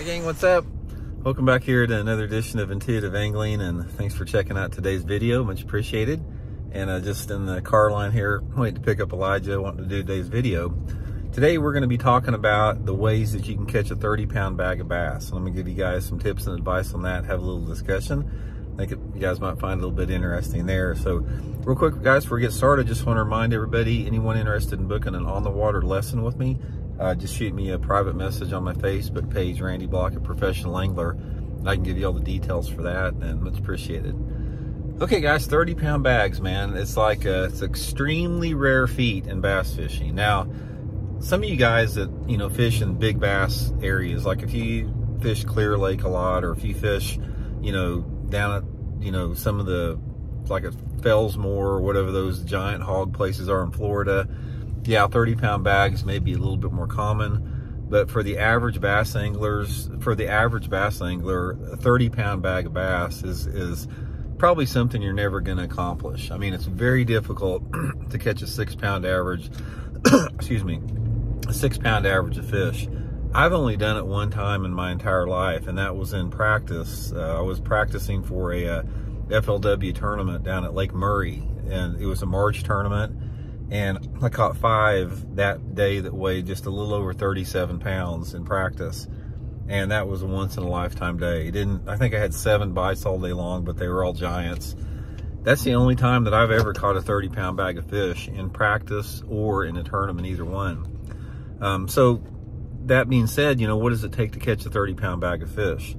gang, what's up? Welcome back here to another edition of Intuitive Angling, and thanks for checking out today's video, much appreciated. And just in the car line here, waiting to pick up Elijah, wanting to do today's video. Today we're going to be talking about the ways that you can catch a 30-pound bag of bass. And I'm going to give you guys some tips and advice on that, have a little discussion. I think you guys might find it a little bit interesting there. So real quick, guys, before we get started, just want to remind everybody, anyone interested in booking an on-the-water lesson with me, just shoot me a private message on my Facebook page, Randy Block, Professional Angler. I can give you all the details for that, and much appreciated. Okay, guys, 30-pound bags, man. It's like it's extremely rare feat in bass fishing. Now, some of you guys that fish in big bass areas, like if you fish Clear Lake a lot, or if you fish, down at some of the like at Fellsmore or whatever those giant hog places are in Florida. Yeah, 30-pound bags may be a little bit more common, but for the average bass anglers, a 30-pound bag of bass is probably something you're never going to accomplish. I mean, it's very difficult to catch a 6-pound average, excuse me, a 6-pound average of fish. I've only done it one time in my entire life, and that was in practice. I was practicing for a FLW tournament down at Lake Murray, and it was a March tournament. And I caught 5 that day that weighed just a little over 37 pounds in practice. And that was a once-in-a-lifetime day. I think I had 7 bites all day long, but they were all giants. That's the only time that I've ever caught a 30-pound bag of fish in practice or in a tournament, either one. So that being said, what does it take to catch a 30-pound bag of fish?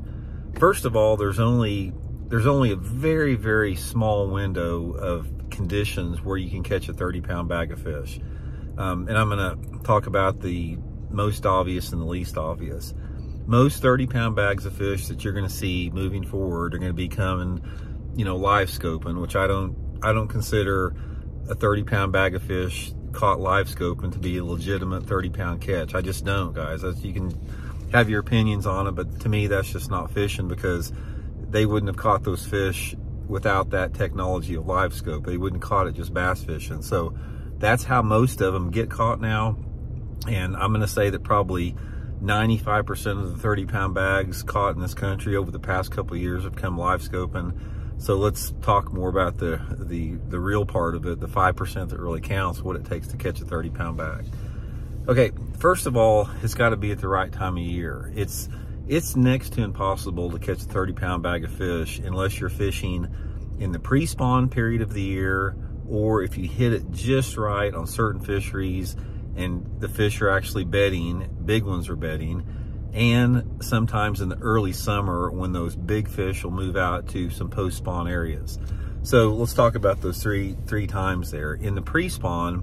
First of all, there's only a very, very small window of conditions where you can catch a 30-pound bag of fish. And I'm going to talk about the most obvious and the least obvious. Most 30-pound bags of fish that you're going to see moving forward are going to be coming, live scoping, which I don't consider a 30-pound bag of fish caught live scoping to be a legitimate 30-pound catch. I just don't, guys. You can have your opinions on it, but to me, that's just not fishing, because they wouldn't have caught those fish without that technology of live scope. They wouldn't have caught it just bass fishing. So that's how most of them get caught now. And I'm going to say that probably 95% of the 30-pound bags caught in this country over the past couple of years have come live scoping. So let's talk more about the real part of it, the 5% that really counts, what it takes to catch a 30-pound bag. Okay, first of all, it's got to be at the right time of year. It's next to impossible to catch a 30-pound bag of fish unless you're fishing in the pre-spawn period of the year, or if you hit it just right on certain fisheries and the fish are actually bedding, big ones are bedding, and sometimes in the early summer when those big fish will move out to some post-spawn areas. So let's talk about those three times there. In the pre-spawn,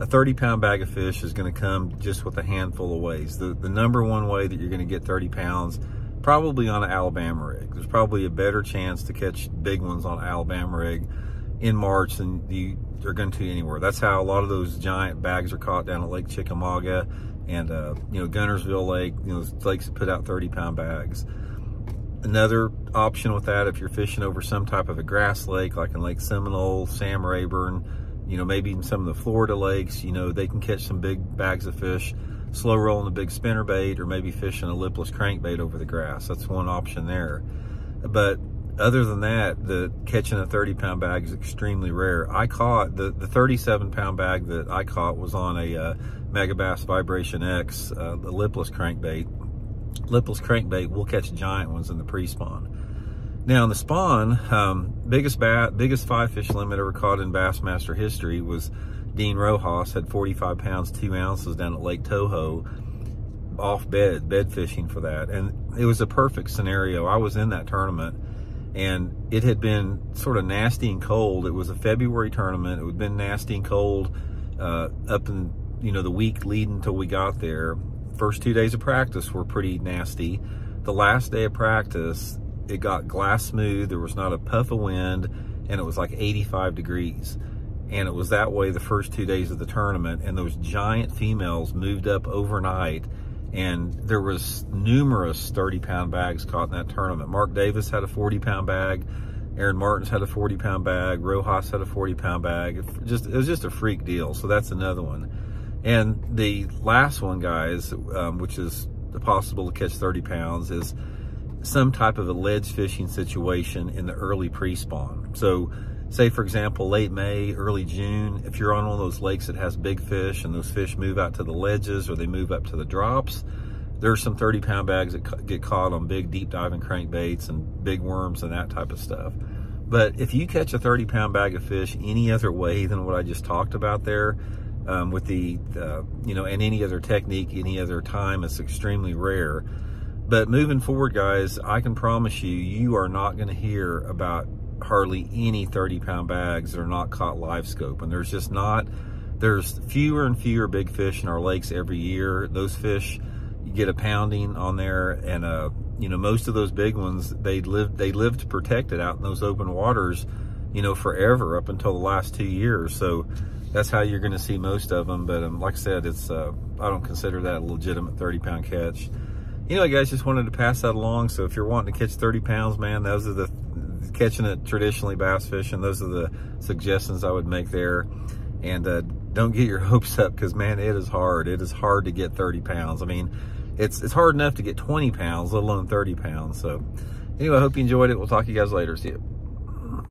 a 30-pound bag of fish is going to come just with a handful of ways. The number one way that you're going to get 30 pounds, probably on an Alabama rig. There's probably a better chance to catch big ones on an Alabama rig in March than you are going to anywhere. That's how a lot of those giant bags are caught down at Lake Chickamauga and Guntersville Lake, those lakes that put out 30-pound bags. Another option with that, if you're fishing over some type of a grass lake, like in Lake Seminole, Sam Rayburn, maybe in some of the Florida lakes, they can catch some big bags of fish, slow rolling a big spinnerbait, or maybe fishing a lipless crankbait over the grass. That's one option there. But other than that, catching a 30-pound bag is extremely rare. I caught, the 37-pound bag that I caught was on a Megabass Vibration X, the lipless crankbait. Lipless crankbait will catch giant ones in the pre-spawn. Now in the spawn, biggest 5-fish limit ever caught in Bassmaster history was Dean Rojas, had 45 pounds, 2 ounces down at Lake Toho, off bed fishing for that. And it was a perfect scenario. I was in that tournament, and it had been sort of nasty and cold. It was a February tournament. It had been nasty and cold up in, the week leading until we got there. First 2 days of practice were pretty nasty. The last day of practice, it got glass smooth. There was not a puff of wind, and it was like 85 degrees. And it was that way the first 2 days of the tournament. And those giant females moved up overnight, and there was numerous 30-pound bags caught in that tournament. Mark Davis had a 40-pound bag. Aaron Martins had a 40-pound bag. Rojas had a 40-pound bag. It was just a freak deal. So that's another one. And the last one, guys, which is possible to catch 30 pounds is some type of a ledge fishing situation in the early pre-spawn. So say, for example, late May, early June, if you're on one of those lakes that has big fish and those fish move out to the ledges or they move up to the drops, there's some 30-pound bags that get caught on big deep diving crankbaits and big worms and that type of stuff. But if you catch a 30-pound bag of fish any other way than what I just talked about there, with the, you know, and any other technique, any other time, it's extremely rare. But moving forward, guys, I can promise you, you are not going to hear about hardly any 30-pound bags that are not caught live scope. And there's just not, there's fewer and fewer big fish in our lakes every year. Those fish, you get a pounding on there, and you know, most of those big ones, they lived protected out in those open waters, you know, forever up until the last 2 years. So that's how you're going to see most of them. But like I said, it's I don't consider that a legitimate 30-pound catch. Anyway, guys, just wanted to pass that along. So if you're wanting to catch 30 pounds, man, those are the catching it traditionally bass fishing. Those are the suggestions I would make there. And don't get your hopes up, because man, it is hard. It is hard to get 30 pounds. I mean, it's hard enough to get 20 pounds, let alone 30 pounds. So anyway, I hope you enjoyed it. We'll talk to you guys later. See you.